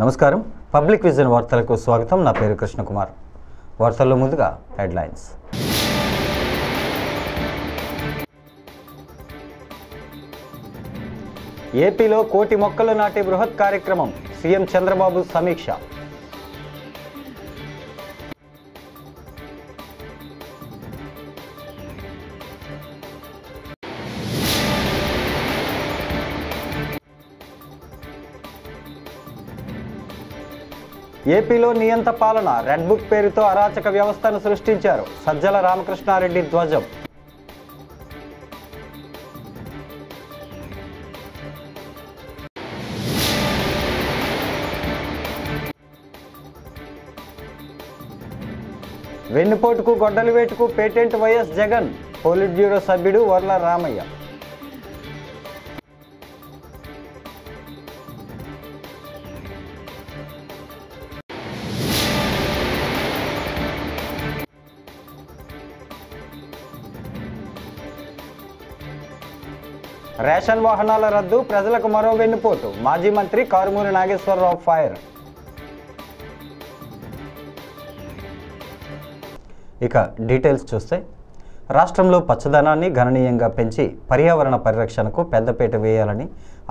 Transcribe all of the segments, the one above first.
నమస్కారం public vision వార్తలకు స్వాగతం నా పేరు కృష్ణకుమార్ వార్తల్లో ముందుగా హెడ్లైన్స్ ఏపీలో కోటి మొక్కలు నాటే బృహత్ కార్యక్రమం సీఎం చంద్రబాబు సమీక్ష ఏపీలో నియంత పాలన రెడ్ బుక్ పేరుతో అరాచక వ్యవస్థను సృష్టించారు సజ్జల రామకృష్ణారెడ్డి ధ్వజం వెన్నుపోటుకు గొడ్డలి వేటుకు patent YS Jagan politburo సభ్యుడు వర్ల రామయ్య రేషన్ వాహనాల రద్దు ప్రజలకు మరో వెన్నుపోటు మాజీ మంత్రి కారుమూరి నాగేశ్వరరావు ఫైర్ ఇక డీటెయిల్స్ చూస్తే రాష్ట్రంలో పచ్చదనాన్ని గణనీయంగా పెంచి పర్యావరణ పరిరక్షణకు పెద్దపీట వేయాలని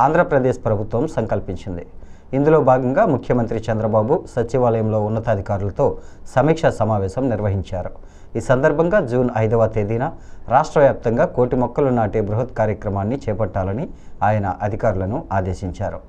ఆంధ్రప్రదేశ్ ప్రభుత్వం సంకల్పించింది. ఇందులో భాగంగా ముఖ్యమంత్రి చంద్రబాబు సచివాలయంలో ఉన్నతాధికారులతో సమీక్షా సమావేశం నిర్వహించారు. ఈ సందర్భంగా జూన్ 5వ తేదీన రాష్ట్ర వ్యాప్తంగా కోటి మొక్కలు నాటే బృహత్ కార్యక్రమాన్ని చేపట్టాలని ఆయన అధికారులను ఆదేశించారు.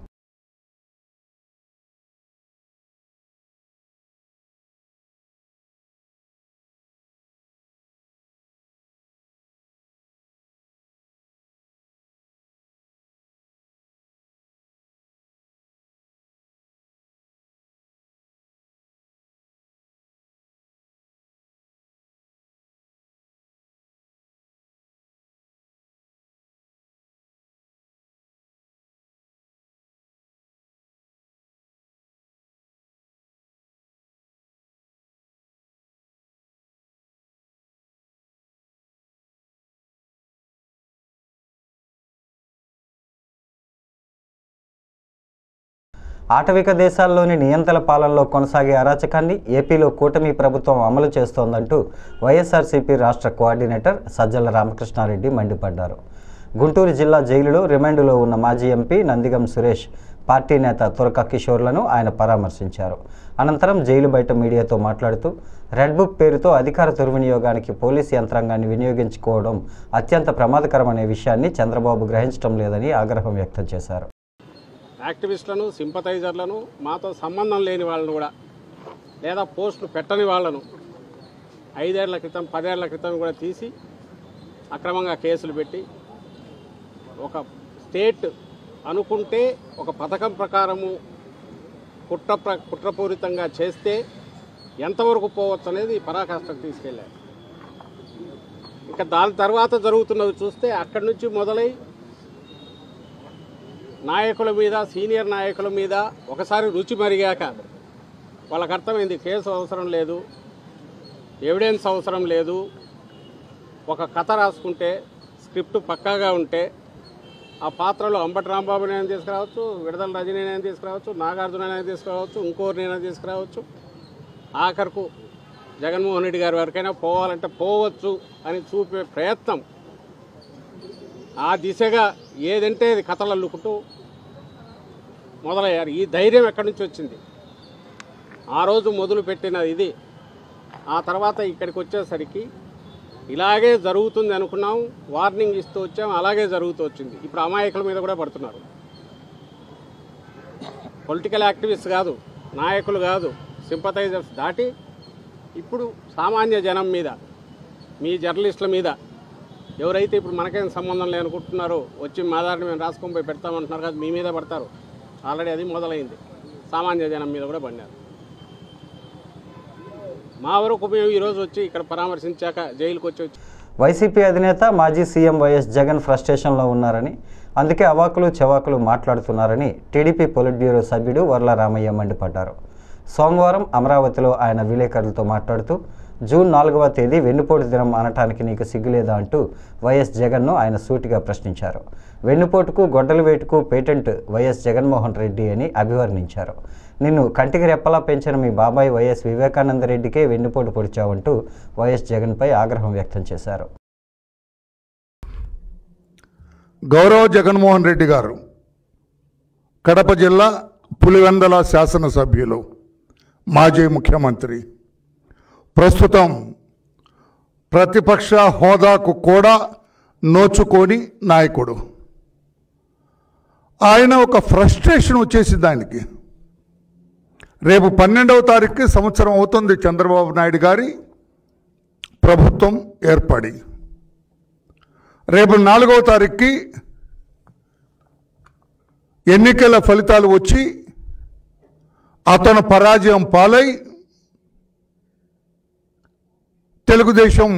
ఆటవిక దేశాల్లోని నియంతల పాలనలో కొనసాగే అరాచకాన్ని ఏపీలో కూటమి ప్రభుత్వం అమలు చేస్తోందంటూ వైఎస్ఆర్సీపీ రాష్ట్ర కోఆర్డినేటర్ సజ్జల రామకృష్ణారెడ్డి మండిపడ్డారు. గుంటూరు జిల్లా జైలులో రిమాండ్లో ఉన్న మాజీ ఎంపీ నందిగం సురేష్, పార్టీ నేత తురక కిషోర్లను ఆయన పరామర్శించారు. అనంతరం జైలు బయట మీడియాతో మాట్లాడుతూ రెడ్ బుక్ పేరుతో అధికార దుర్వినియోగానికి పోలీసు యంత్రాంగాన్ని వినియోగించుకోవడం అత్యంత ప్రమాదకరమనే విషయాన్ని చంద్రబాబు గ్రహించడం లేదని ఆగ్రహం వ్యక్తం చేశారు. యాక్టివిస్టులను, సింపథైజర్లను, మాతో సంబంధం లేని వాళ్ళను కూడా లేదా పోస్టులు పెట్టని వాళ్ళను 5 ఏళ్ల క్రితం 10 ఏళ్ల క్రితం కూడా తీసి అక్రమంగా కేసులు పెట్టి ఒక స్టేట్ అనుకుంటే ఒక పథకం ప్రకారము కుట్రపూరితంగా చేస్తే ఎంతవరకు పోవచ్చు అనేది పరాకాష్ఠకు తీసుకెళ్ళారు. ఇంకా దాని తర్వాత జరుగుతున్నవి చూస్తే అక్కడి నుంచి మొదలై నాయకుల మీద, సీనియర్ నాయకుల మీద ఒకసారి రుచి మరిగాక వాళ్ళకి అర్థమైంది కేసు అవసరం లేదు, ఎవిడెన్స్ అవసరం లేదు, ఒక కథ రాసుకుంటే స్క్రిప్ట్ పక్కాగా ఉంటే ఆ పాత్రలో అంబటి రాంబాబునైనా తీసుకురావచ్చు, విడుదల రజనీనైనా తీసుకురావచ్చు, నాగార్జునైనా తీసుకురావచ్చు, ఇంకోరినైనా తీసుకురావచ్చు, ఆఖరుకు జగన్మోహన్ రెడ్డి గారి వరకైనా పోవాలంటే పోవచ్చు అని చూపే ప్రయత్నం, ఆ దిశగా ఏదంటే అది కథలు అల్లుకుంటూ మొదలయ్యారు. ఈ ధైర్యం ఎక్కడి నుంచి వచ్చింది? ఆ రోజు మొదలు పెట్టిన ఇది ఆ తర్వాత ఇక్కడికి వచ్చేసరికి ఇలాగే జరుగుతుంది అనుకున్నాం, వార్నింగ్ ఇస్తూ వచ్చాం, అలాగే జరుగుతూ వచ్చింది. ఇప్పుడు అమాయకుల మీద కూడా పడుతున్నారు. పొలిటికల్ యాక్టివిస్ట్ కాదు, నాయకులు కాదు, సింపథైజర్స్ దాటి ఇప్పుడు సామాన్య జనం మీద, మీ జర్నలిస్టుల మీద ఎవరైతే ఇప్పుడు మనకేం సంబంధం లేనుకుంటున్నారో వచ్చి మా దారిని మేము రాసుకొని పోయి పెడతామంటున్నారు కదా, మీ మీద పడతారు. ఆల్రెడీ అది మొదలైంది. సామాన్య జనం మీద కూడా పడినారు. మా వరకు మేము ఈరోజు వచ్చి ఇక్కడ పరామర్శించాక జైలుకి వచ్చి వైసీపీ అధినేత మాజీ సీఎం వైఎస్ జగన్ ఫ్రస్ట్రేషన్లో ఉన్నారని, అందుకే అవాకులు చెవాకులు మాట్లాడుతున్నారని టీడీపీ పొలిట్ బ్యూరో సభ్యుడు వర్ల రామయ్య మండిపడ్డారు. సోమవారం అమరావతిలో ఆయన విలేకరులతో మాట్లాడుతూ జూన్ 4వ తేదీ వెన్నుపోటు దినం అనటానికి నీకు సిగ్గులేదా అంటూ వైఎస్ జగన్ను ఆయన సూటిగా ప్రశ్నించారు. వెన్నుపోటుకు గొడ్డలి వేటుకు పేటెంట్ వైఎస్ జగన్మోహన్ రెడ్డి అని అభివర్ణించారు. నిన్ను కంటికి రెప్పలా పెంచిన మీ బాబాయ్ వైఎస్ వివేకానంద రెడ్డికే వెన్నుపోటు పొడిచావంటూ వైఎస్ జగన్పై ఆగ్రహం వ్యక్తం చేశారు. గౌరవ జగన్మోహన్ రెడ్డి గారు కడప జిల్లా పులివెందల శాసనసభ్యులు, మాజీ ముఖ్యమంత్రి, ప్రస్తుతం ప్రతిపక్ష హోదాకు కూడా నోచుకోని నాయకుడు. ఆయన ఒక ఫ్రస్ట్రేషన్ వచ్చేసింది ఆయనకి. రేపు 12వ తారీఖుకి సంవత్సరం అవుతుంది చంద్రబాబు నాయుడు గారి ప్రభుత్వం ఏర్పడి. రేపు 4వ తారీఖుకి ఎన్నికల ఫలితాలు వచ్చి అతను పరాజయం పాలై తెలుగుదేశం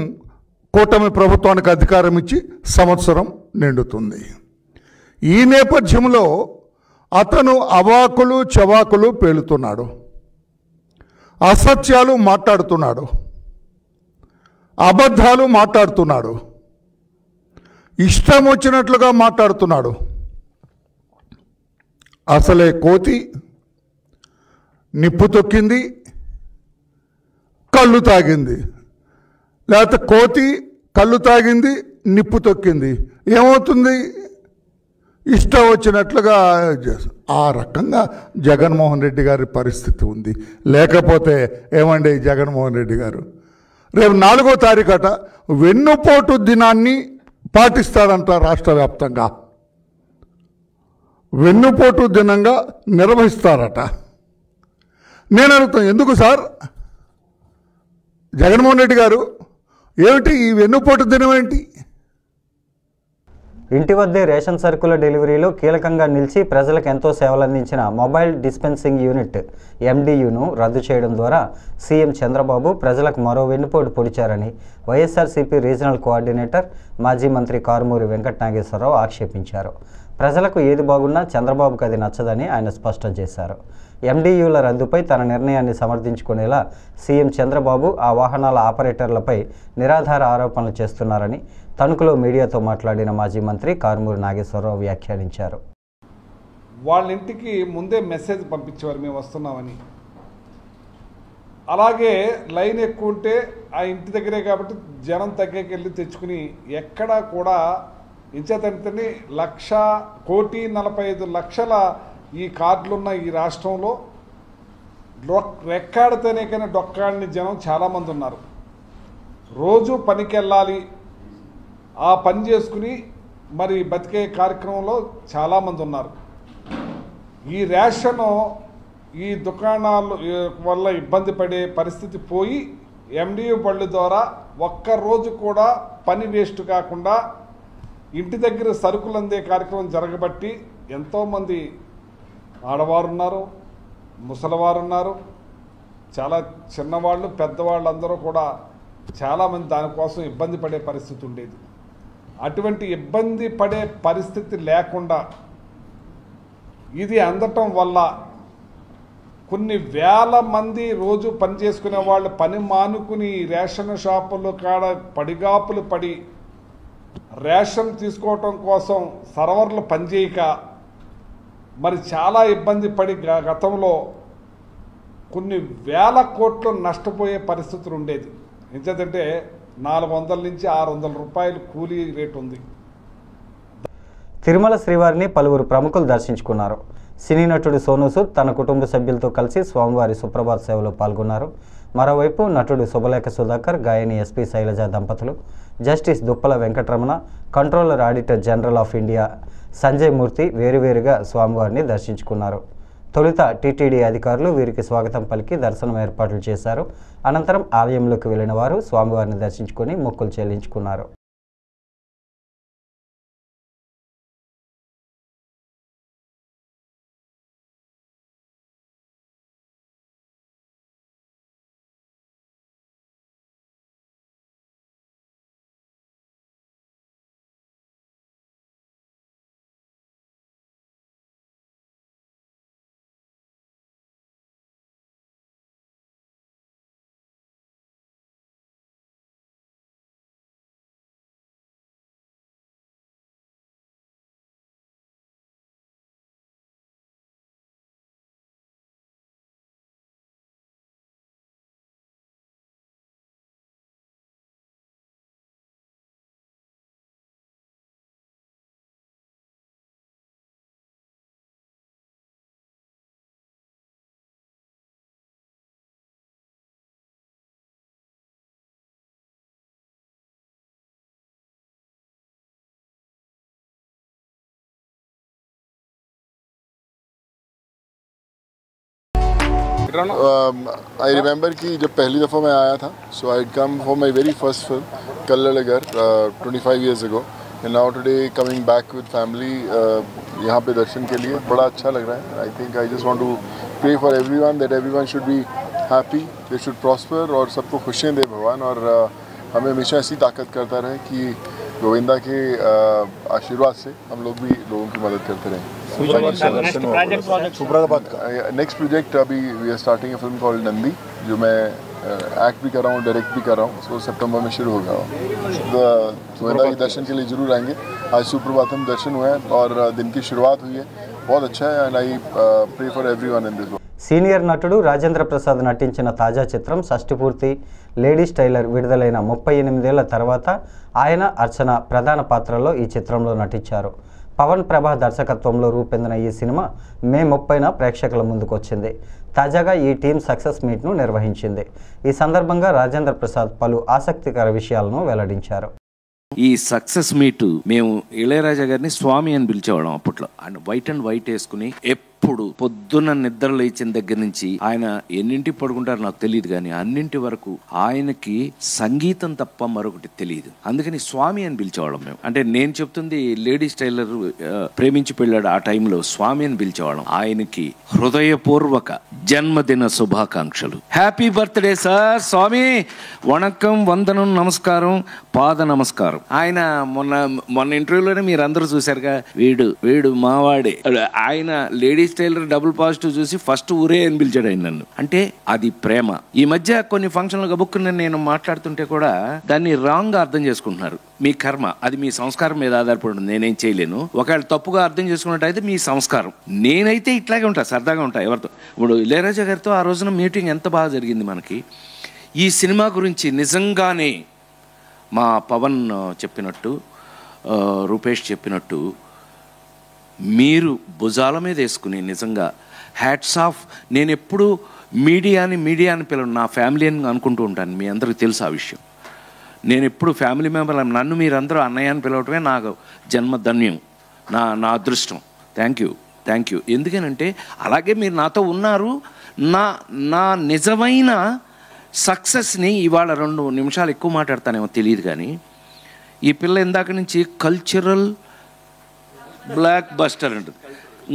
కూటమి ప్రభుత్వానికి అధికారం ఇచ్చి సంవత్సరం నిండుతుంది. ఈ నేపథ్యంలో అతను అవాకులు చవాకులు పేలుతున్నాడు, అసత్యాలు మాట్లాడుతున్నాడు, అబద్ధాలు మాట్లాడుతున్నాడు, ఇష్టం వచ్చినట్లుగా మాట్లాడుతున్నాడు. అసలే కోతి నిప్పు తొక్కింది, కళ్ళు తాగింది, లేకపోతే కోతి కళ్ళు తాగింది, నిప్పు తొక్కింది, ఏమవుతుంది? ఇష్టం వచ్చినట్లుగా ఆ రకంగా జగన్మోహన్ రెడ్డి గారి పరిస్థితి ఉంది. లేకపోతే ఏమండి జగన్మోహన్ రెడ్డి గారు రేపు 4వ తారీఖట వెన్నుపోటు దినాన్ని పాటిస్తారంట. రాష్ట్ర వ్యాప్తంగా వెన్నుపోటు దినంగా నిర్వహిస్తారట. నేను అడుగుతాను, ఎందుకు సార్ జగన్మోహన్ రెడ్డి గారు, ఏమిటి ఈ వెన్నుపోటు దినం ఏంటి? ఇంటి వద్దే రేషన్ సరుకుల డెలివరీలో కీలకంగా నిలిచి ప్రజలకు ఎంతో సేవలందించిన మొబైల్ డిస్పెన్సింగ్ యూనిట్ ఎండియును రద్దు చేయడం ద్వారా సీఎం చంద్రబాబు ప్రజలకు మరో వెన్నుపోటు పొడిచారని వైఎస్ఆర్సీపీ రీజనల్ కోఆర్డినేటర్, మాజీ మంత్రి కారుమూరి వెంకట నాగేశ్వరరావు ఆక్షేపించారు. ప్రజలకు ఏది బాగున్నా చంద్రబాబుకు అది నచ్చదని ఆయన స్పష్టం చేశారు. ఎండియుల రద్దుపై తన నిర్ణయాన్ని సమర్థించుకునేలా సీఎం చంద్రబాబు ఆ వాహనాల ఆపరేటర్లపై నిరాధార ఆరోపణలు చేస్తున్నారని తణుకులో మీడియాతో మాట్లాడిన మాజీ మంత్రి కారుమూరి నాగేశ్వరరావు వ్యాఖ్యానించారు. వాళ్ళ ఇంటికి ముందే మెసేజ్ పంపించేవారు మేము వస్తున్నామని. అలాగే లైన్ ఎక్కువ ఉంటే ఆ ఇంటి దగ్గరే కాబట్టి జనం తగ్గకెళ్ళి తెచ్చుకుని ఎక్కడా కూడా ఇంచేతంతని 1,45,00,000 ఈ కార్డులున్న ఈ రాష్ట్రంలో రెక్కాడితేనే కానీ డొక్కాడిని జనం చాలామంది ఉన్నారు. రోజు పనికి వెళ్ళాలి, ఆ పని చేసుకుని మరి బతికే కార్యక్రమంలో చాలామంది ఉన్నారు. ఈ రేషను ఈ దుకాణాలు వల్ల ఇబ్బంది పడే పరిస్థితి పోయి ఎండియు బళ్ళు ద్వారా ఒక్కరోజు కూడా పని వేస్ట్ కాకుండా ఇంటి దగ్గర సరుకులు అందే కార్యక్రమం జరగబట్టి ఎంతోమంది ఆడవారు ఉన్నారు, ముసలివారు ఉన్నారు, చాలా చిన్నవాళ్ళు పెద్దవాళ్ళు అందరూ కూడా చాలామంది దానికోసం ఇబ్బంది పడే పరిస్థితి ఉండేది. అటువంటి ఇబ్బంది పడే పరిస్థితి లేకుండా ఇది అందటం వల్ల కొన్ని వేల మంది రోజు పని చేసుకునే వాళ్ళు పని మానుకుని రేషన్ షాపుల్లో కాడ పడిగాపులు పడి రేషన్ తీసుకోవటం కోసం సర్వర్లు పనిచేయక మరి చాలా ఇబ్బంది పడి గతంలో కొన్ని వేల కోట్లు నష్టపోయే పరిస్థితులు ఉండేది. ఎందుకంటే 400 నుంచి 600 రూపాయలు కూలీ రేటు ఉంది. తిరుమల శ్రీవారిని పలువురు ప్రముఖులు దర్శించుకున్నారు. సినీ నటుడు సోనూ సూద్ తన కుటుంబ సభ్యులతో కలిసి స్వామివారి సుప్రభాత సేవలో పాల్గొన్నారు. మరోవైపు నటుడు శుభలేఖ సుధాకర్, గాయని ఎస్పీ శైలజ దంపతులు, justice Duppala Venkataramana, controller auditor general of India Sanjay Murthy వేరువేరుగా స్వామివారిని దర్శించుకున్నారు. తొలుత టీటీడీ అధికారులు వీరికి స్వాగతం పలికి దర్శనం ఏర్పాట్లు చేశారు. అనంతరం ఆలయంలోకి వెళ్లిన వారు స్వామివారిని దర్శించుకుని మొక్కులు చెల్లించుకున్నారు. आई रिमेंबर कि जब पहली दफ़ा मैं आया था, so I come for my very first film Kallazhagar 25 years ago, and now today coming back with family यहाँ पे दर्शन के लिए बड़ा अच्छा लग रहा है. I think I just want to pray for everyone that everyone should be happy, they should prosper, और सबको खुशियाँ दे भगवान, और हमें हमेशा ऐसी ताकत करता रहे कि गोविंदा के आशीर्वाद से हम लोग भी लोगों की मदद करते रहें. नेक्स्ट प्रोजेक्ट अभी we are starting a film called Nandi, जो मैं एक्ट भी कर रहा हूँ, डायरेक्ट भी कर रहा हूँ. सो सितंबर में शुरू होगा. गोविंदा के दर्शन के लिए जरूर आएंगे. आज सुप्रभातम दर्शन हुए हैं और दिन की शुरुआत हुई है. बहुत अच्छा है, and I pray for everyone in this. Senior నటుడు రాజేంద్ర ప్రసాద్ నటించిన తాజా చిత్రం షష్టిపూర్తి లేడీస్ టైలర్ విడుదలైన 38 ఏళ్ల తర్వాత ఆయన అర్చన ప్రధాన పాత్రలో ఈ చిత్రంలో నటించారు. పవన్ ప్రభా దర్శకత్వంలో రూపొందిన ఈ సినిమా మే 30న ప్రేక్షకుల ముందుకు వచ్చింది. తాజాగా ఈ టీం సక్సెస్ మీట్ను నిర్వహించింది. ఈ సందర్భంగా రాజేంద్ర ప్రసాద్ పలు ఆసక్తికర విషయాలను వెల్లడించారు. ఈ సక్సెస్ మీట్ మేము ఇళయరాజా గారిని స్వామి అని పిలిచేవాళ్ళం అప్పట్లో. ఆయన వైట్ అండ్ వైట్ వేసుకుని ఎప్పుడు పొద్దున్న నిద్ర లేచిన దగ్గర నుంచి ఆయన ఎన్నింటికి పడుకుంటారో నాకు తెలియదు, కానీ అన్నింటి వరకు ఆయనకి సంగీతం తప్ప మరొకటి తెలియదు. అందుకని స్వామి అని పిలిచేవాళ్ళం మేము. అంటే నేను చెప్తుంది లేడీస్ టైలర్ ప్రేమించి పెళ్ళాడు ఆ టైంలో స్వామి అని పిలిచేవాళ్ళం. ఆయనకి హృదయపూర్వక జన్మదిన శుభాకాంక్షలు. Happy birthday sir. స్వామి వణకం, వందనం, నమస్కారం, పాద నమస్కారం. ఆయన మొన్న ఇంటర్వ్యూలోనే మీరు అందరూ చూశారుగా, వీడు మావాడే. ఆయన లేడీస్ టైలర్ డబుల్ పాజిటివ్ చూసి ఫస్ట్ ఊరే అని పిలిచాడు ఆయన నన్ను. అంటే అది ప్రేమ. ఈ మధ్య కొన్ని ఫంక్షన్లు గబుక్కుని నేను మాట్లాడుతుంటే కూడా దాన్ని రాంగ్ గా అర్థం చేసుకుంటున్నారు. మీ కర్మ, అది మీ సంస్కారం మీద ఆధారపడి ఉంటుంది, నేనేం చేయలేను. ఒకవేళ తప్పుగా అర్థం చేసుకున్నట్టయితే మీ సంస్కారం. నేనైతే ఇట్లాగే ఉంటా, సరదాగా ఉంటా ఎవరితో. ఇప్పుడు ఇళయరాజా గారితో ఆ రోజున మీటింగ్ ఎంత బాగా జరిగింది మనకి. ఈ సినిమా గురించి నిజంగానే మా పవన్ చెప్పినట్టు, రూపేష్ చెప్పినట్టు, మీరు భుజాల మీద వేసుకుని నిజంగా హ్యాట్స్ ఆఫ్. నేను ఎప్పుడు మీడియాని పిలవను, నా ఫ్యామిలీ అని అనుకుంటూ ఉంటాను. మీ అందరికీ తెలుసు ఆ విషయం. నేను ఎప్పుడు ఫ్యామిలీ మెంబర్, నన్ను మీరందరూ అన్నయ్య అని పిలవటమే నాకు జన్మధన్యం, నా అదృష్టం. Thank you. ఎందుకనంటే అలాగే మీరు నాతో ఉన్నారు. నా నిజమైన సక్సెస్ని ఇవాళ 2 నిమిషాలు ఎక్కువ మాట్లాడతానేమో తెలియదు, కానీ ఈ పిల్ల ఇందాక నుంచి కల్చరల్ బ్లాక్ బస్టర్ అంటుంది.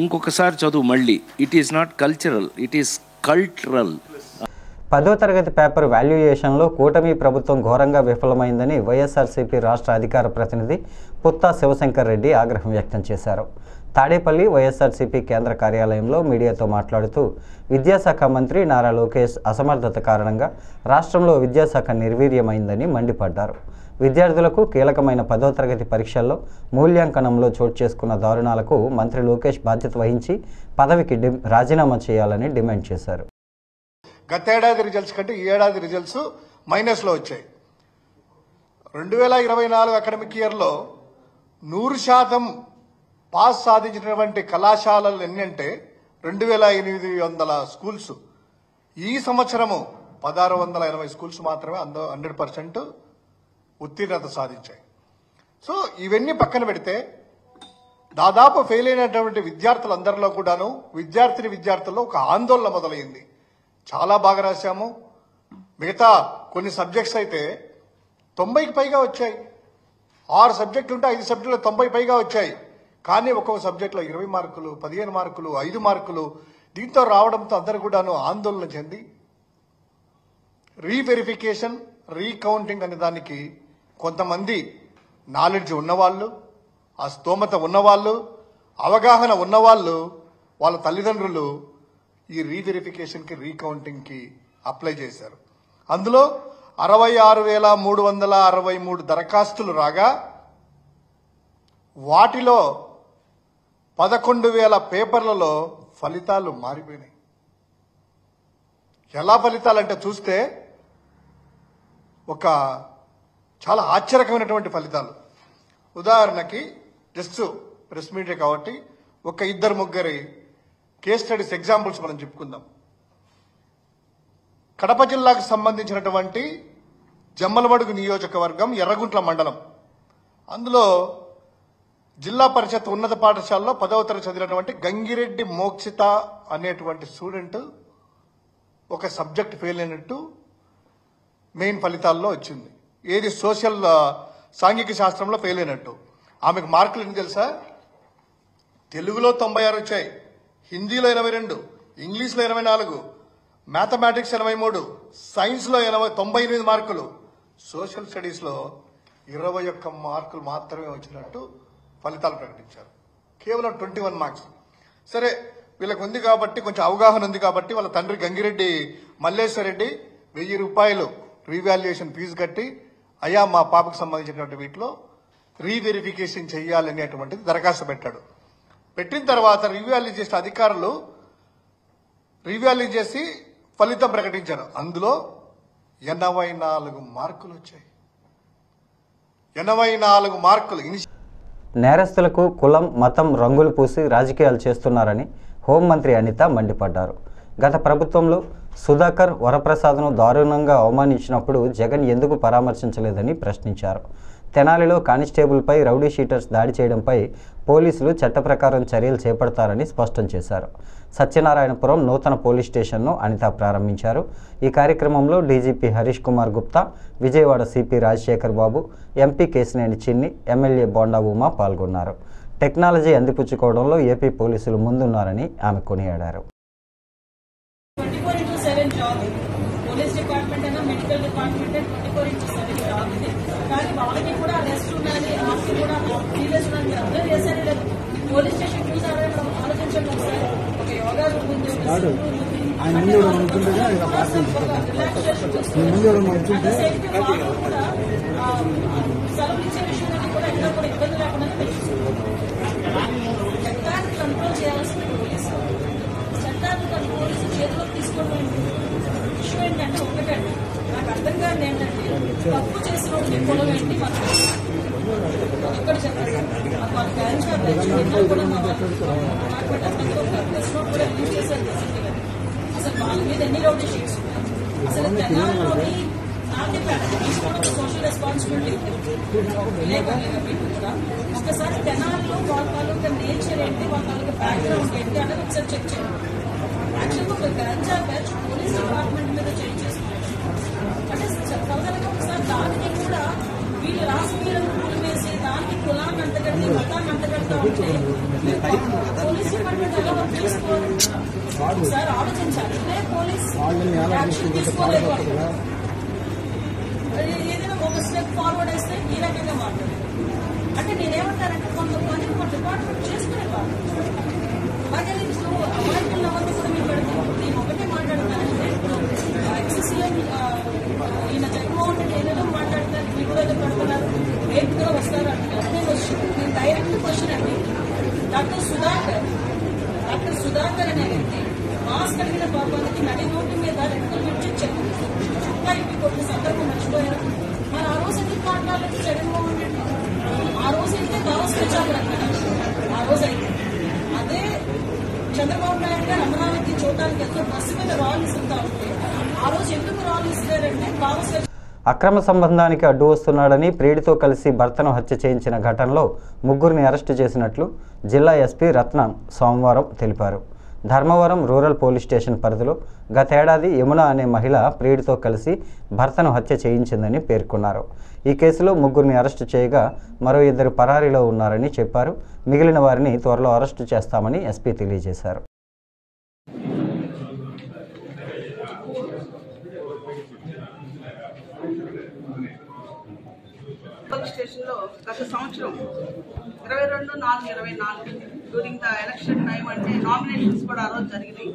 ఇంకొకసారి చదువు మళ్ళీ. It is not cultural, it is cultural. 10వ తరగతి పేపర్ వాల్యుయేషన్లో కూటమి ప్రభుత్వం ఘోరంగా విఫలమైందని వైఎస్ఆర్సీపీ రాష్ట్ర అధికార ప్రతినిధి పుత్తా శివశంకర్ రెడ్డి ఆగ్రహం వ్యక్తం చేశారు. తాడేపల్లి వైఎస్ఆర్సీపీ కేంద్ర కార్యాలయంలో మీడియాతో మాట్లాడుతూ విద్యాశాఖ మంత్రి నారా లోకేష్ అసమర్థత కారణంగా రాష్ట్రంలో విద్యాశాఖ నిర్వీర్యమైందని మండిపడ్డారు. విద్యార్థులకు కీలకమైన 10వ తరగతి పరీక్షల్లో మూల్యాంకనంలో చోటు చేసుకున్న దారుణాలకు మంత్రి లోకేష్ బాధ్యత వహించి పదవికి రాజీనామా చేయాలని డిమాండ్ చేశారు. గతేడాది రిజల్ట్స్ కంటే ఈ ఏడాది రిజల్ట్స్ మైనస్లో వచ్చాయి. 2024 అకాడమిక్ ఇయర్లో 100% పాస్ సాధించినటువంటి కళాశాలలు ఎన్ని అంటే 2800 స్కూల్స్. ఈ సంవత్సరము 1680 స్కూల్స్ మాత్రమే 100% ఉత్తీర్ణత సాధించాయి. సో ఇవన్నీ పక్కన పెడితే దాదాపు ఫెయిల్ అయినటువంటి విద్యార్థులందరిలో కూడాను విద్యార్థుల్లో ఒక ఆందోళన మొదలైంది. చాలా బాగా రాశాము, మిగతా కొన్ని సబ్జెక్ట్స్ అయితే 90కి పైగా వచ్చాయి. 6 సబ్జెక్టులు ఉంటే 5 సబ్జెక్టులు 90 పైగా వచ్చాయి. కానీ ఒక్కొక్క సబ్జెక్టులో 20 మార్కులు, 15 మార్కులు, 5 మార్కులు దీంతో రావడంతో అందరూ కూడాను ఆందోళన చెంది రీవెరిఫికేషన్, రీకౌంటింగ్ అనే దానికి కొంతమంది నాలెడ్జ్ ఉన్నవాళ్ళు, ఆ స్తోమత ఉన్నవాళ్ళు, అవగాహన ఉన్నవాళ్ళు, వాళ్ళ తల్లిదండ్రులు ఈ రీవెరిఫికేషన్కి, రీకౌంటింగ్కి అప్లై చేశారు. అందులో 66,363 దరఖాస్తులు రాగా వాటిలో 11,000 పేపర్లలో ఫలితాలు మారిపోయినాయి. ఎలా ఫలితాలంటే చూస్తే ఒక చాలా ఆశ్చర్యకరమైనటువంటి ఫలితాలు. ఉదాహరణకి జస్ట్ ప్రెస్ మీడియా కాబట్టి ఒక 2-3 కేస్ స్టడీస్ ఎగ్జాంపుల్స్ మనం చెప్పుకుందాం. కడప జిల్లాకు సంబంధించినటువంటి జమ్మలమడుగు నియోజకవర్గం, ఎర్రగుంట్ల మండలం. అందులో జిల్లా పరిషత్ ఉన్నత పాఠశాలలో 10వ తరగతి చదివినటువంటి గంగిరెడ్డి మోక్షిత అనేటువంటి స్టూడెంట్ ఒక సబ్జెక్ట్ ఫెయిల్ అయినట్టు మెయిన్ ఫలితాల్లో వచ్చింది. ఏది సోషల్ సాంఘిక శాస్త్రంలో ఫెయిల్ అయినట్టు. ఆమెకు మార్కులు ఎన్ని తెలుసా? తెలుగులో 96 వచ్చాయి, హిందీలో 82, ఇంగ్లీష్లో 24, మ్యాథమెటిక్స్ 83, సైన్స్లో 98 మార్కులు, సోషల్ స్టడీస్లో 21 మార్కులు మాత్రమే వచ్చినట్టు ఫలితాలు ప్రకటించారు. కేవలం 21 మార్క్స్. సరే, వీళ్ళకి ఉంది కాబట్టి, కొంచెం అవగాహన ఉంది కాబట్టి వాళ్ళ తండ్రి గంగిరెడ్డి మల్లేశ్వర్ రెడ్డి 1000 రూపాయలు రీవాల్యుయేషన్ ఫీజు కట్టి, అయ్యా మా పాపకు సంబంధించినటువంటి వీటిలో రీవెరిఫికేషన్ చేయాలనేటువంటిది దరఖాస్తు పెట్టాడు. పెట్టిన తర్వాత రీవాల్యూ చేసిన అధికారులు రీవాల్యూ చేసి ఫలితం ప్రకటించారు. అందులో 84 మార్కులు వచ్చాయి. 84 మార్కులు. నేరస్తులకు కులం, మతం రంగులు పూసి రాజకీయాలు చేస్తున్నారని హోంమంత్రి అనిత మండిపడ్డారు. గత ప్రభుత్వంలో సుధాకర్, వరప్రసాద్ను దారుణంగా అవమానించినప్పుడు జగన్ ఎందుకు పరామర్శించలేదని ప్రశ్నించారు. తెనాలిలో కానిస్టేబుల్పై రౌడీ షీటర్స్ దాడి చేయడంపై పోలీసులు చట్ట ప్రకారం చర్యలు చేపడతారని స్పష్టం చేశారు. సత్యనారాయణపురం నూతన పోలీస్ స్టేషన్ను అనిత ప్రారంభించారు. ఈ కార్యక్రమంలో డీజీపీ హరీష్ కుమార్ గుప్తా, విజయవాడ సిపి రాజశేఖర్ బాబు, ఎంపీ కేసినేని చిన్ని, ఎమ్మెల్యే బోండా ఉమా పాల్గొన్నారు. టెక్నాలజీ అందిపుచ్చుకోవడంలో ఏపీ పోలీసులు ముందున్నారని ఆమె కొనియాడారు. పోలీస్ డిపార్ట్మెంట్ అయినా మెడికల్ డిపార్ట్మెంట్ 24/7 జాబ్ ఇది. కానీ వాళ్ళకి కూడా రెస్ట్ ఉండాలి, ఆఫ్కి కూడా సీరియస్ ఉండాలి. అర్థం చేశారు లేదు. పోలీస్ స్టేషన్ చూసారా? ఆలోచించండి ఒకసారి. ఒక యోగా రూమ్ ఉంది, సెలవు ఇచ్చే విషయాన్ని కూడా ఎక్కడ కూడా ఇబ్బంది లేకుండా చట్టాన్ని కంట్రోల్ చేయాల్సిన పోలీసు, చట్టాన్ని పోలీసు చేతిలోకి తీసుకోవడం విషయం ఏంటంటే ఒకటండి, నాకు అర్థం కాదు ఏంటంటే తప్పు చేసిన వాళ్ళు కులం ఏంటి మనం ఇక్కడ చెప్పండి. వాళ్ళ క్యాన్సర్ కూడా చేశారు. అసలు వాళ్ళ మీద ఎన్ని రౌడీ షీట్స్ ఉన్నాయి? అసలు తెలంగాణలోని సోషల్ రెస్పాన్సిబిలిటీ విలేకరులు కూడా ఒకసారి తెనాలిలో వాళ్ళ తాలూకా నేచర్ ఏంటి, వాళ్ళ తాలూకా బ్యాక్గ్రౌండ్ ఏంటి అనేది ఒకసారి చెక్ చేయండి. యాక్చువల్గా ఒక గంజా బ్యాచ్ పోలీస్ డిపార్ట్మెంట్ మీద చేంజ్ చేసుకున్నారు అంటే చెప్పగలగా ఒకసారి దానికి కూడా వీళ్ళు రాజకీయాలను కూలివేసి దానికి కులాన్ని అంతగట్టి మతాన్ని అంతగడతా ఉంటే పోలీస్ డిపార్ట్మెంట్ ఎలా వర్క్ చేసుకోవాలి? ఒకసారి ఆలోచించాలి. పోలీస్ యాక్షన్ తీసుకోలేదు. ఏదైనా ఒక స్టెప్ ఫార్వర్డ్ వేస్తే ఈ రకంగా మాట్లాడారు. అంటే నేనేమంటానంటే కొంతమంది ఒక డిపార్ట్మెంట్ చేసుకునేవాళ్ళు అలాగే ఇప్పుడు అమాయకుల అవన్నీ కూడా మీరు పెడతాం. నేను ఒకటే మాట్లాడతానంటే ఇప్పుడు ఎక్సీఎం ఈయన జగన్మోహన్ రెడ్డి ఏదో మాట్లాడతారు, మీరు కూడా ఏదో పెడుతున్నారు, రేపు కూడా వస్తారు అంటున్నారు. నేను డైరెక్ట్ క్వశ్చన్ అండి, డాక్టర్ సుధాకర్ అనే వ్యక్తి మాస్క్ కలిగిన పాపానికి నడి రోడ్డు మీద రెక్కలు విడిచి చుట్టా ఇంటి కొట్టిన సందర్భం మర్చిపోయారు. మరి ఆ రోజు ఎందుకు మాట్లాడలేదు జగన్మోహన్ రెడ్డి? ఆ రోజు అయితే దావస్ ప్రచారం అన్నారు. ఆ రోజు అయితే అదే చంద్రబాబు నాయుడు గారు అమరావతి చూడడానికి వెళ్తే బస్సు మీద రాళ్ళు ఇస్తుంటా ఉంటే ఆ రోజు ఎందుకు రాళ్ళు ఇస్తారంటే దావస్ అక్రమ సంబంధానికి అడ్డు వస్తున్నాడని ప్రియుడితో కలిసి భర్తను హత్య చేయించిన ఘటనలో ముగ్గురిని అరెస్టు చేసినట్లు జిల్లా ఎస్పీ రత్నం సోమవారం తెలిపారు. ధర్మవరం రూరల్ పోలీస్ స్టేషన్ పరిధిలో గతేడాది యమున అనే మహిళ ప్రియుడితో కలిసి భర్తను హత్య చేయించిందని పేర్కొన్నారు. ఈ కేసులో ముగ్గురిని అరెస్టు చేయగా మరో 2 పరారీలో ఉన్నారని చెప్పారు. మిగిలిన వారిని త్వరలో అరెస్టు చేస్తామని ఎస్పీ తెలియజేశారు. స్టేషన్లో గత సంవత్సరం 22/4/24 డ్యూరింగ్ ద ఎలక్షన్ టైం అంటే నామినేషన్స్ కూడా ఆ రోజు జరిగినాయి.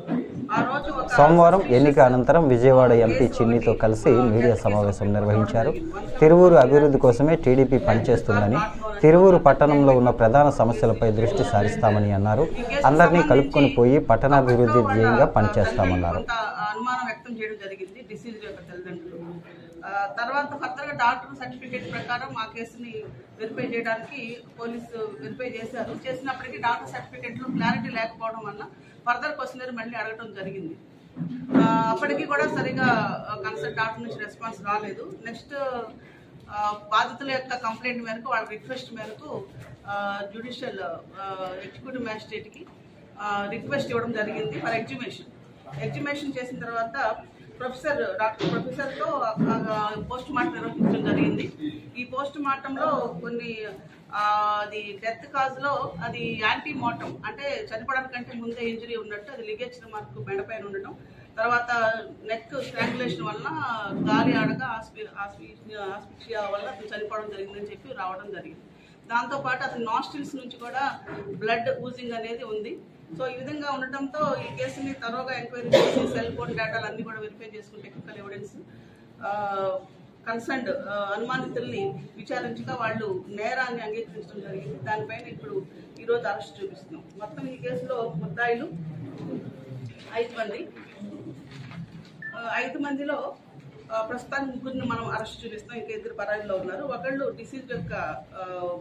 ఆ రోజు సోమవారం ఎన్నిక అనంతరం విజయవాడ ఎంపీ చిన్నితో కలిసి మీడియా సమావేశం నిర్వహించారు. తిరువూరు అభివృద్ధి కోసమే టీడీపీ పనిచేస్తుందని, తిరువూరు పట్టణంలో ఉన్న ప్రధాన సమస్యలపై దృష్టి సారిస్తామని అన్నారు. అందరినీ కలుపుకొని పోయి పట్టణాభివృద్ధి ధ్యేయంగా పనిచేస్తామన్నారు. అనుమానం వ్యక్తం చేయడం జరిగింది డిసీజ్ యొక్క తల్లిదండ్రులు. తర్వాత ఫర్దర్గా డాక్టర్ సర్టిఫికేట్ ప్రకారం ఆ కేసుని వెరిఫై చేయడానికి పోలీసు వెరిఫై చేశారు. చేసినప్పటికీ డాక్టర్ సర్టిఫికేట్లో క్లారిటీ లేకపోవడం వల్ల ఫర్దర్ క్వశ్చనరీ మళ్ళీ అడగడం జరిగింది. అప్పటికి కూడా సరిగా కన్సల్ట్ డాక్టర్ నుంచి రెస్పాన్స్ రాలేదు. నెక్స్ట్ బాధితుల యొక్క కంప్లైంట్ మేరకు, వాళ్ళ రిక్వెస్ట్ మేరకు జ్యుడిషియల్ ఎగ్జిక్యూటివ్ మ్యాజిస్ట్రేట్కి రిక్వెస్ట్ ఇవ్వడం జరిగింది ఫర్ ఎగ్జిబిషన్. ఎగ్జిబిషన్ చేసిన తర్వాత డాక్టర్ ప్రొఫెసర్తో పోస్ట్ మార్టం నిర్వహించడం జరిగింది. ఈ పోస్ట్ మార్టంలో కొన్ని అది డెత్ కాజ్లో అది యాంటీ మార్టం అంటే చనిపోవడానికంటే ముందే ఇంజరీ ఉన్నట్టు, అది లిగేజ్ మార్క్ మెడపైన ఉండటం, తర్వాత నెక్ స్ట్రాంగులేషన్ వల్ల గాలి ఆడక ఆస్పిక్షియా వల్ల అతను చనిపోవడం జరిగిందని చెప్పి రావడం జరిగింది. దాంతోపాటు అతని నాస్ట్రిల్స్ నుంచి కూడా బ్లడ్ ఊజింగ్ అనేది ఉంది. సో ఈ విధంగా ఉండటంతో ఈ కేసుని తరోగా ఎంక్వైరీ చేసి సెల్ ఫోన్ డేటాలు అన్ని కూడా వెరిఫై చేసుకుని టెక్నికల్ ఎవిడెన్స్ కన్సర్న్డ్ అనుమానితుల్ని విచారించగా వాళ్ళు నేరాన్ని అంగీకరించడం జరిగింది. దానిపైన ఇప్పుడు ఈరోజు అరెస్ట్ చూపిస్తున్నాం. మొత్తం ఈ కేసులో ముద్దాయిలు 5 మంది. 5 మందిలో ప్రస్తుతానికి 3ని మనం అరెస్ట్ చూపిస్తున్నాం. ఇంకా 2 పరాయిలో ఉన్నారు. ఒకళ్ళు డిసీజ్డ్ యొక్క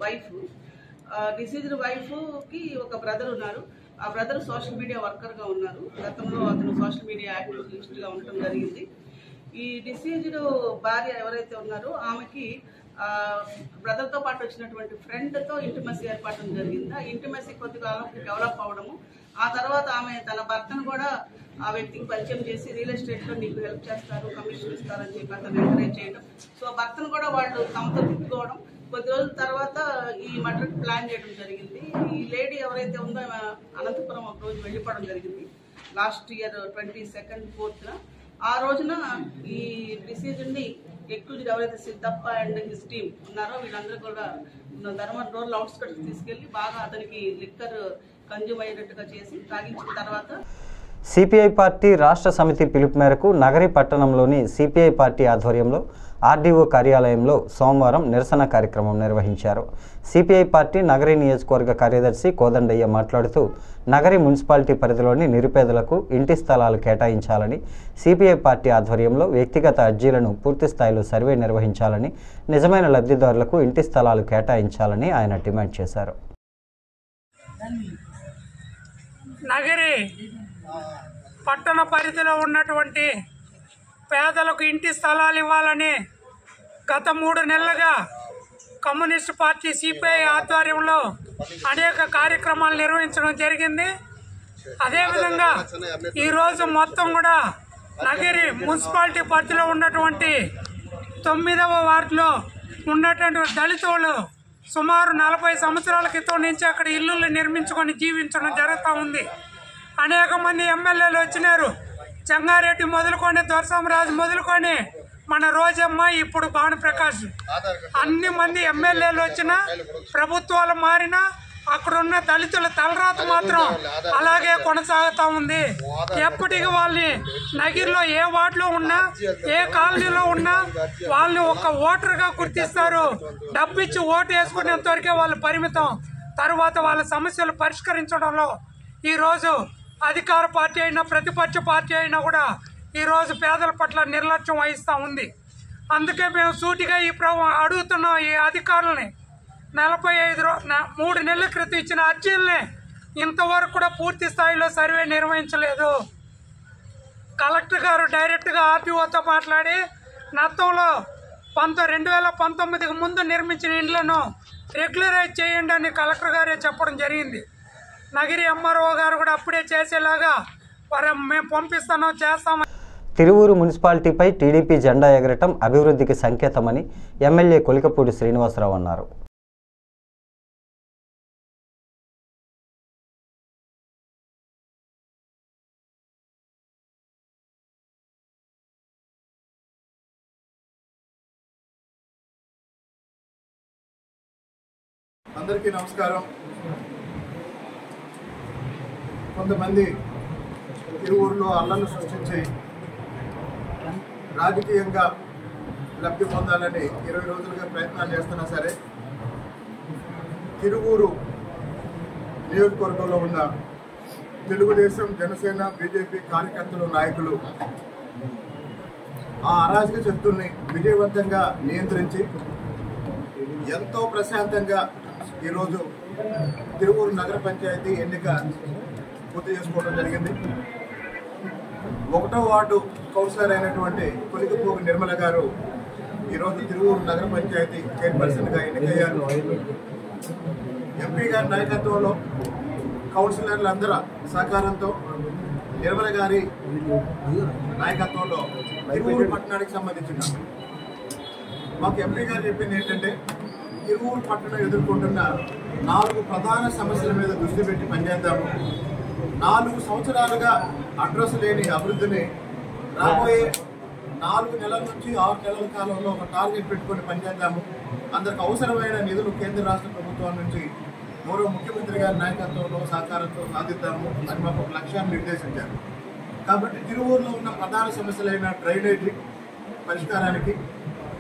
వైఫ్. డిసీజ్డ్ వైఫ్కి ఒక బ్రదర్ ఉన్నారు. ఆ బ్రదర్ సోషల్ మీడియా వర్కర్గా ఉన్నారు. గతంలో అతను సోషల్ మీడియా యాక్టివిస్ట్గా ఉండటం జరిగింది. ఈ డిసీజ్డ్ భార్య ఎవరైతే ఉన్నారో ఆమెకి బ్రదర్తో పాటు వచ్చినటువంటి ఫ్రెండ్తో ఇంటిమసీ ఏర్పడడం జరిగింది. ఆ ఇంటిమసీ కొద్దిగా డెవలప్ అవడము, ఆ తర్వాత ఆమె తన భర్తను కూడా ఆ వ్యక్తికి పరిచయం చేసి రియల్ ఎస్టేట్లో నీకు హెల్ప్ చేస్తారు, కమిషన్ ఇస్తారని చెప్పి అతను ఎంకరేజ్ చేయడం. సో భర్తను కూడా వాళ్ళు తమతో తిప్పుకోవడం. కొద్ది రోజుల తర్వాత ఈ మర్డర్కి ప్లాన్ చేయడం జరిగింది. ఈ లేడీ ఎవరైతే ఉందో అనంతపురం ఒక రోజు వెళ్ళిపోవడం జరిగింది. Last year 22nd 4th. ఆ రోజున ఈ డిసీజ్ని ఎక్కువ ఎవరైతే సిద్ధప్ప అండ్ హిస్ టీమ్ ఉన్నారో వీళ్ళందరూ కూడా ధర్మవరం రోడ్ అవుట్స్కట్స్ తీసుకెళ్లి బాగా అతనికి లిక్కర్ కన్జ్యూమ్ అయ్యేటట్టుగా చేసి తాగించిన తర్వాత సిపిఐ పార్టీ రాష్ట్ర సమితి పిలుపు మేరకు నగరి పట్టణంలోని సిపిఐ పార్టీ ఆధ్వర్యంలో ఆర్డీఓ కార్యాలయంలో సోమవారం నిరసన కార్యక్రమం నిర్వహించారు. సిపిఐ పార్టీ నగరి నియోజకవర్గ కార్యదర్శి కోదండయ్య మాట్లాడుతూ నగరి మున్సిపాలిటీ పరిధిలోని నిరుపేదలకు ఇంటి స్థలాలు కేటాయించాలని, సిపిఐ పార్టీ ఆధ్వర్యంలో వ్యక్తిగత అర్జీలను పూర్తి స్థాయిలో సర్వే నిర్వహించాలని, నిజమైన లబ్ధిదారులకు ఇంటి స్థలాలు కేటాయించాలని ఆయన డిమాండ్ చేశారు. నగరి పట్టణ పరిధిలో ఉన్నటువంటి పేదలకు ఇంటి స్థలాలు ఇవ్వాలని గత 3 నెలలుగా కమ్యూనిస్ట్ పార్టీ సిపిఐ ఆధ్వర్యంలో అనేక కార్యక్రమాలు నిర్వహించడం జరిగింది. అదేవిధంగా ఈరోజు మొత్తం కూడా నగరి మున్సిపాలిటీ పరిధిలో ఉన్నటువంటి 9వ వార్డులో ఉన్నటువంటి దళితులు సుమారు 40 సంవత్సరాల క్రితం నుంచి అక్కడ ఇల్లులు నిర్మించుకొని జీవించడం జరుగుతూ ఉంది. అనేక మంది ఎమ్మెల్యేలు వచ్చినారు. చెంగారెడ్డి మొదలుకొని, దొరసామరాజు మొదలుకొని, మన రోజమ్మ, ఇప్పుడు భానుప్రకాష్, అన్ని మంది ఎమ్మెల్యేలు వచ్చినా, ప్రభుత్వాలు మారినా అక్కడున్న దళితుల తలరాత మాత్రం అలాగే కొనసాగుతూ ఉంది. ఎప్పటికీ వాళ్ళని నగిరిలో ఏ వార్డులో ఉన్నా, ఏ కాలనీలో ఉన్నా వాళ్ళని ఒక ఓటర్గా గుర్తిస్తారు. డబ్బిచ్చి ఓటు వేసుకునేంత వరకే వాళ్ళు పరిమితం. తర్వాత వాళ్ళ సమస్యలు పరిష్కరించడంలో ఈరోజు అధికార పార్టీ అయినా ప్రతిపక్ష పార్టీ అయినా కూడా ఈరోజు పేదల పట్ల నిర్లక్ష్యం వహిస్తూ ఉంది. అందుకే మేము సూటిగా అడుగుతున్నాం ఈ అధికారులని. 3 నెలల క్రితం ఇచ్చిన అర్జీలని ఇంతవరకు కూడా పూర్తి స్థాయిలో సర్వే నిర్వహించలేదు. కలెక్టర్ గారు డైరెక్ట్గా ఆర్టీఓతో మాట్లాడి నత్తంలో 2019కి ముందు నిర్మించిన ఇండ్లను రెగ్యులరైజ్ చేయండి అని కలెక్టర్ గారే చెప్పడం జరిగింది. నగిరి ఎంఆర్ఓ గారు కూడా అప్పుడే చేసేలాగా మేము పంపిస్తాం, చేస్తామని. తిరువూరు మున్సిపాలిటీపై టీడీపీ జెండా ఎగరటం అభివృద్ధికి సంకేతమని ఎమ్మెల్యే కొలికపూడి శ్రీనివాసరావు అన్నారు. అందరికీ నమస్కారం. కొంతమంది తిరువూరులో అల్లర్లు సృష్టించి రాజకీయంగా లబ్ధి పొందాలని 20 రోజులుగా ప్రయత్నాలు చేస్తున్నా సరే, తిరువూరు నియోజకవర్గంలో ఉన్న తెలుగుదేశం, జనసేన, బీజేపీ కార్యకర్తలు, నాయకులు ఆ అరాజక శక్తుల్ని విజయవంతంగా నియంత్రించి ఎంతో ప్రశాంతంగా ఈరోజు తిరువూరు నగర పంచాయతీ ఎన్నిక పూర్తి చేసుకోవడం జరిగింది. 1వ వార్డు కౌన్సిలర్ అయినటువంటి కొలికపూడి నిర్మల గారు ఈరోజు తిరువూరు నగర పంచాయతీ చైర్పర్సన్గా ఎన్నికయ్యారు. ఎంపీ గారి నాయకత్వంలో కౌన్సిలర్లందరూ సహకారంతో నిర్మల గారి నాయకత్వంలో తిరువూరు పట్టణానికి సంబంధించిన మాకు ఎంపీ గారు చెప్పింది ఏంటంటే తిరువూరు పట్టణం ఎదుర్కొంటున్న 4 ప్రధాన సమస్యల మీద దృష్టి పెట్టి పనిచేద్దాము. 4 సంవత్సరాలుగా అడ్రస్ లేని అభివృద్ధిని రాబోయే 4 నెలల నుంచి 6 నెలల కాలంలో ఒక టార్గెట్ పెట్టుకొని పనిచేద్దాము. అందరికి అవసరమైన నిధులు కేంద్ర రాష్ట్ర ప్రభుత్వం నుంచి గౌరవ ముఖ్యమంత్రి గారి నాయకత్వంలో సహకారంతో సాధిద్దాము అని మాకు ఒక లక్ష్యాన్ని నిర్దేశించారు. కాబట్టి తిరువూరులో ఉన్న ప్రధాన సమస్యలైన డ్రైనేజీ పరిష్కారానికి,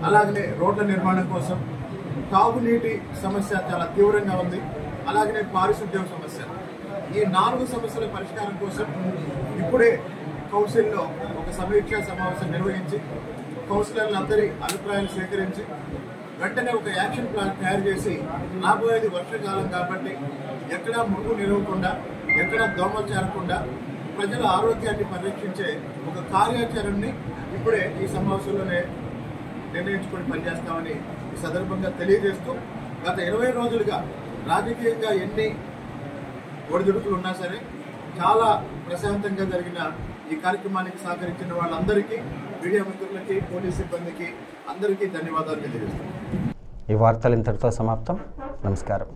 అలాగనే రోడ్ల నిర్మాణం కోసం, తాగునీటి సమస్య చాలా తీవ్రంగా ఉంది, అలాగనే పారిశుద్ధ్యం సమస్య, ఈ 4 సమస్యల పరిష్కారం కోసం ఇప్పుడే కౌన్సిల్లో ఒక సమీక్షా సమావేశం నిర్వహించి కౌన్సిలర్లందరి అభిప్రాయాలు సేకరించి వెంటనే ఒక యాక్షన్ ప్లాన్ తయారు చేసి రాబోయేది వర్షాకాలం కాబట్టి ఎక్కడా మురుగు నిలవకుండా, ఎక్కడా దోమలు చేరకుండా ప్రజల ఆరోగ్యాన్ని పరిరక్షించే ఒక కార్యాచరణని ఇప్పుడే ఈ సమావేశంలోనే నిర్ణయించుకొని పనిచేస్తామని ఈ సందర్భంగా తెలియజేస్తూ, గత 20 రోజులుగా రాజకీయంగా ఎన్ని ఒడిదుడుకులు ఉన్నా సరే చాలా ప్రశాంతంగా జరిగిన ఈ కార్యక్రమానికి సహకరించిన వాళ్ళందరికీ, మీడియా మిత్రులకి, పోలీస్ సిబ్బందికి అందరికీ ధన్యవాదాలు తెలియజేస్తున్నాను. ఈ వార్తలు ఇంతటితో సమాప్తం. నమస్కారం.